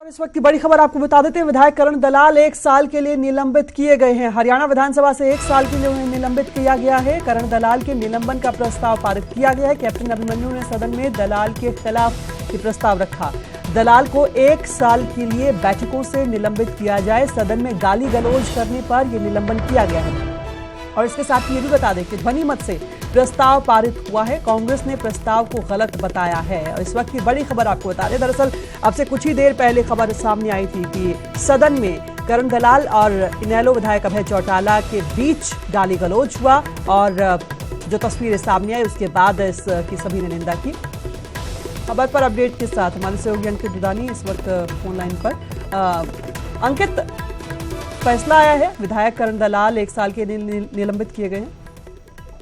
इस वक्त की बड़ी खबर आपको बता देते हैं। विधायक करण दलाल 1 साल के लिए निलंबित किए गए हैं। हरियाणा विधानसभा से 1 साल के लिए उन्हें निलंबित किया गया है। करण दलाल के निलंबन का प्रस्ताव पारित किया गया है। कैप्टन अभिमन्यु ने सदन में दलाल के खिलाफ ये प्रस्ताव रखा। दलाल को 1 साल के लिए बैठकों से निलंबित किया जाए। सदन में गाली गलौज करने पर यह निलंबन किया गया है। और इसके साथ ये भी बता दें कि ध्वनि मत से प्रस्ताव पारित हुआ है। कांग्रेस ने प्रस्ताव को गलत बताया है। और इस वक्त की बड़ी खबर आपको बता दें, दरअसल अब से कुछ ही देर पहले खबर सामने आई थी कि सदन में करण दलाल और इनेलो विधायक अभय चौटाला के बीच गाली गलौज हुआ और जो तस्वीरें सामने आई उसके बाद इसकी सभी ने निंदा की। खबर पर अपडेट के साथ हमारे सहयोगी अंकित दुदानी इस वक्त फोन लाइन पर। अंकित, फैसला आया है, विधायक करण दलाल 1 साल के लिए निलंबित किए गए हैं।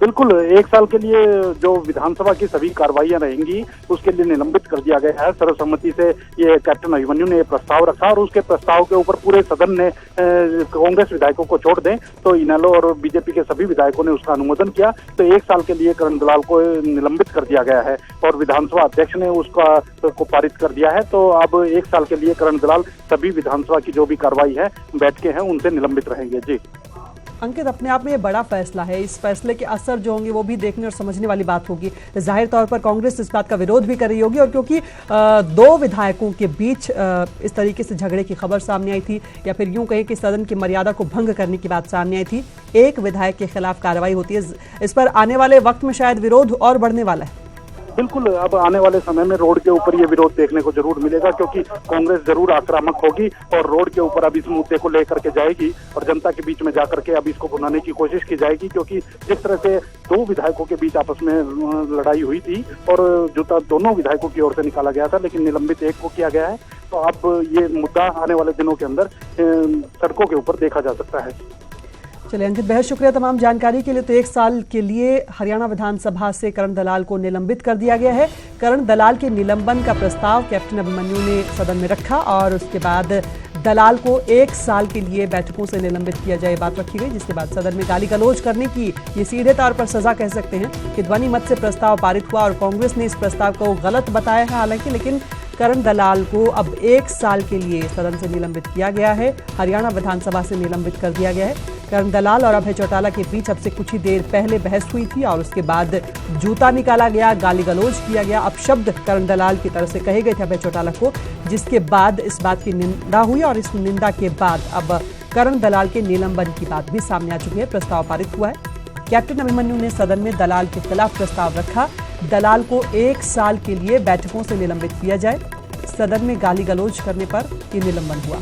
बिल्कुल, 1 साल के लिए जो विधानसभा की सभी कार्रवाइयां रहेंगी उसके लिए निलंबित कर दिया गया है। सर्वसम्मति से ये कैप्टन अभिमन्यु ने प्रस्ताव रखा और उसके प्रस्ताव के ऊपर पूरे सदन ने कांग्रेस विधायकों को छोड़ दें तो इनेलो और बीजेपी के सभी विधायकों ने उसका अनुमोदन किया। तो 1 साल के लिए करण दलाल को निलंबित कर दिया गया है और विधानसभा अध्यक्ष ने उसका को पारित कर दिया है। तो अब 1 साल के लिए करण दलाल सभी विधानसभा की जो भी कार्रवाई है बैठकें हैं उनसे निलंबित रहेंगे। जी अंकित, अपने आप में ये बड़ा फैसला है। इस फैसले के असर जो होंगे वो भी देखने और समझने वाली बात होगी। जाहिर तौर पर कांग्रेस इस बात का विरोध भी कर रही होगी और क्योंकि 2 विधायकों के बीच इस तरीके से झगड़े की खबर सामने आई थी या फिर यूं कहें कि सदन की मर्यादा को भंग करने की बात सामने आई थी, एक विधायक के खिलाफ कार्रवाई होती है। इस पर आने वाले वक्त में शायद विरोध और बढ़ने वाला है। बिल्कुल, अब आने वाले समय में रोड के ऊपर ये विरोध देखने को जरूर मिलेगा क्योंकि कांग्रेस जरूर आक्रामक होगी और रोड के ऊपर अब इस मुद्दे को लेकर के जाएगी और जनता के बीच में जाकर के अब इसको भुनाने की कोशिश की जाएगी। क्योंकि जिस तरह से 2 विधायकों के बीच आपस में लड़ाई हुई थी और जूता दोनों विधायकों की ओर से निकाला गया था लेकिन निलंबित एक को किया गया है, तो अब ये मुद्दा आने वाले दिनों के अंदर सड़कों के ऊपर देखा जा सकता है। चलिए अंकित, बेहद शुक्रिया तमाम जानकारी के लिए। तो 1 साल के लिए हरियाणा विधानसभा से करण दलाल को निलंबित कर दिया गया है। करण दलाल के निलंबन का प्रस्ताव कैप्टन अभिमन्यु ने सदन में रखा और उसके बाद दलाल को 1 साल के लिए बैठकों से निलंबित किया जाए बात रखी गई, जिसके बाद सदन में गाली गलौज करने की ये सीधे तौर पर सजा कह सकते हैं कि ध्वनि मत से प्रस्ताव पारित हुआ और कांग्रेस ने इस प्रस्ताव को गलत बताया है। हालांकि लेकिन करण दलाल को अब 1 साल के लिए सदन से निलंबित किया गया है। हरियाणा विधानसभा से निलंबित कर दिया गया है। करण दलाल और अभय चौटाला के बीच अब से कुछ ही देर पहले बहस हुई थी और उसके बाद जूता निकाला गया, गाली गलौज किया गया, अपशब्द करण दलाल की तरफ से कहे गए थे अभय चौटाला को, जिसके बाद इस बात की निंदा हुई और इस निंदा के बाद अब करण दलाल के निलंबन की बात भी सामने आ चुकी है। प्रस्ताव पारित हुआ है। कैप्टन अभिमन्यु ने सदन में दलाल के खिलाफ प्रस्ताव रखा। दलाल को 1 साल के लिए बैठकों से निलंबित किया जाए। सदन में गाली गलौज करने पर यह निलंबन हुआ।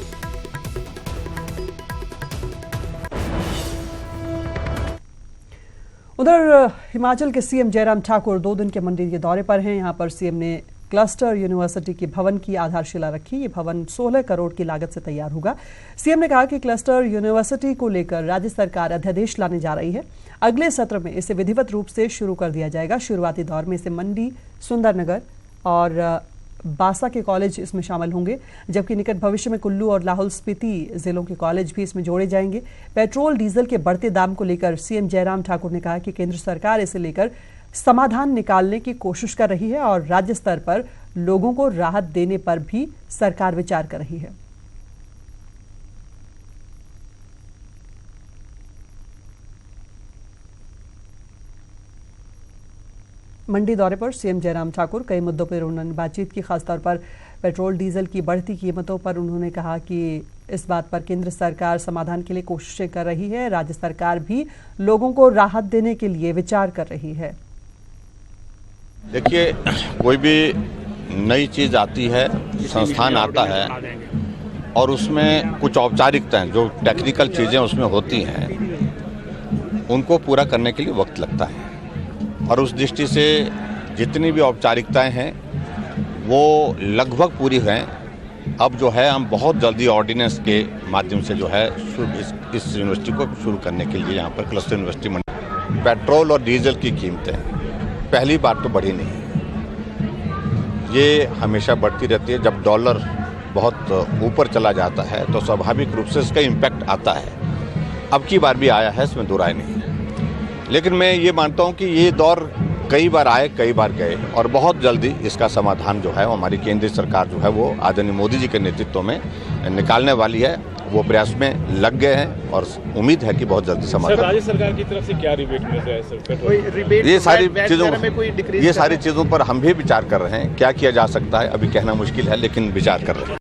उधर हिमाचल के सीएम जयराम ठाकुर 2 दिन के मंडी के दौरे पर हैं। यहां पर सीएम ने क्लस्टर यूनिवर्सिटी के भवन की आधारशिला रखी। ये भवन 16 करोड़ की लागत से तैयार होगा। सीएम ने कहा कि क्लस्टर यूनिवर्सिटी को लेकर राज्य सरकार अध्यादेश लाने जा रही है। अगले सत्र में इसे विधिवत रूप से शुरू कर दिया जाएगा। शुरुआती दौर में इसे मंडी, सुंदरनगर और बासा के कॉलेज इसमें शामिल होंगे, जबकि निकट भविष्य में कुल्लू और लाहौल स्पीति जिलों के कॉलेज भी इसमें जोड़े जाएंगे। पेट्रोल डीजल के बढ़ते दाम को लेकर सीएम जयराम ठाकुर ने कहा कि केंद्र सरकार इसे लेकर समाधान निकालने की कोशिश कर रही है और राज्य स्तर पर लोगों को राहत देने पर भी सरकार विचार कर रही है। मंडी दौरे पर सीएम जयराम ठाकुर कई मुद्दों पर उन्होंने बातचीत की। खासतौर पर पेट्रोल डीजल की बढ़ती कीमतों पर उन्होंने कहा कि इस बात पर केंद्र सरकार समाधान के लिए कोशिशें कर रही है। राज्य सरकार भी लोगों को राहत देने के लिए विचार कर रही है। देखिए, कोई भी नई चीज आती है, संस्थान आता है और उसमें कुछ औपचारिकताएं जो टेक्निकल चीजें उसमें होती हैं उनको पूरा करने के लिए वक्त लगता है और उस दृष्टि से जितनी भी औपचारिकताएं हैं वो लगभग पूरी हैं। अब जो है हम बहुत जल्दी ऑर्डिनेंस के माध्यम से जो है इस यूनिवर्सिटी को शुरू करने के लिए यहाँ पर क्लस्टर यूनिवर्सिटी मंडी। पेट्रोल और डीजल की कीमतें पहली बार तो बढ़ी नहीं, ये हमेशा बढ़ती रहती है। जब डॉलर बहुत ऊपर चला जाता है तो स्वाभाविक रूप से इसका इम्पैक्ट आता है। अब की बार भी आया है, इसमें दो राय नहीं। लेकिन मैं ये मानता हूँ कि ये दौर कई बार आए, कई बार गए और बहुत जल्दी इसका समाधान जो है हमारी केंद्रीय सरकार जो है वो आदरणीय मोदी जी के नेतृत्व में निकालने वाली है। वो प्रयास में लग गए हैं और उम्मीद है कि बहुत जल्दी समाधान। राज्य सरकार की तरफ से क्या रिबेट मिल रहा है सर? कोई रिबेट, ये सारी चीजों पर हम भी विचार कर रहे हैं। क्या किया जा सकता है अभी कहना मुश्किल है, लेकिन विचार कर रहे हैं।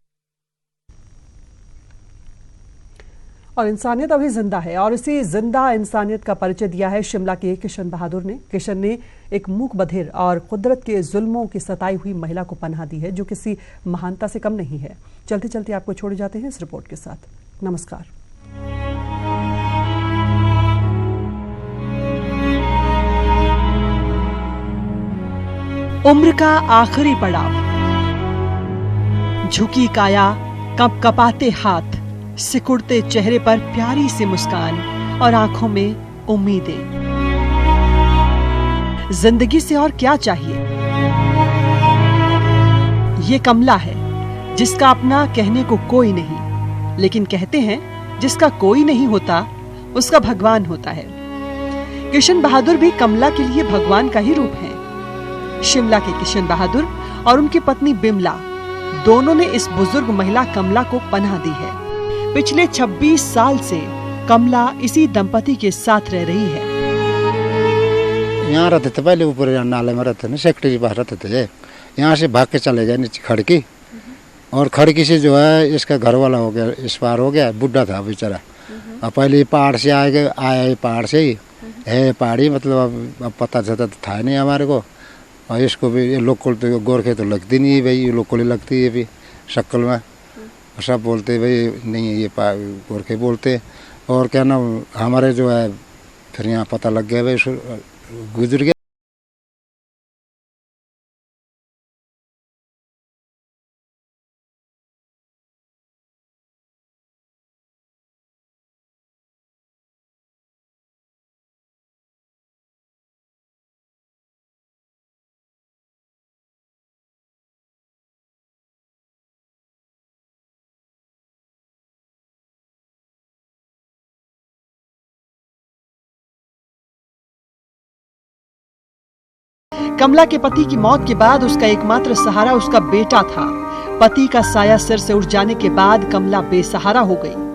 और इंसानियत अभी जिंदा है और इसी जिंदा इंसानियत का परिचय दिया है शिमला के किशन बहादुर ने। किशन ने एक मूक बधिर और कुदरत के जुल्मों की सताई हुई महिला को पनाह दी है, जो किसी महानता से कम नहीं है। चलते चलते आपको छोड़े जाते हैं इस रिपोर्ट के साथ। नमस्कार। उम्र का आखिरी पड़ाव, झुकी काया, कपकपाते हाथ, सिकुड़ते चेहरे पर प्यारी सी मुस्कान और आंखों में उम्मीदें। जिंदगी से और क्या चाहिए? ये कमला है जिसका अपना कहने को कोई नहीं, लेकिन कहते हैं जिसका कोई नहीं होता उसका भगवान होता है। किशन बहादुर भी कमला के लिए भगवान का ही रूप है। शिमला के किशन बहादुर और उनकी पत्नी बिमला दोनों ने इस बुजुर्ग महिला कमला को पनाह दी है। पिछले 26 साल से कमला इसी दंपति के साथ रह रही है। यहाँ रहते थे पहले, ऊपर नाले में रहते ना, सेक्टर के पास रहते थे। यहाँ से भाग के चले गए नीचे खड़की, और खड़की से जो है इसका घर वाला हो गया, इस पार हो गया, बुढ़ा था बेचारा। और पहले पहाड़ से आया पहाड़ से ही है, पहाड़ी मतलब अब पता चलता तो था नहीं हमारे को। और इसको भी ये लोकल तो गोरखे तो लगती नहीं है भाई, ये लोकल ही लगती है भी शक्ल में। सब बोलते भाई नहीं ये गोरखे बोलते। और क्या ना हमारे जो है फिर यहाँ पता लग गया भाई गुजर गया। कमला के पति की मौत के बाद उसका एकमात्र सहारा उसका बेटा था। पति का साया सिर से उठ जाने के बाद कमला बेसहारा हो गई।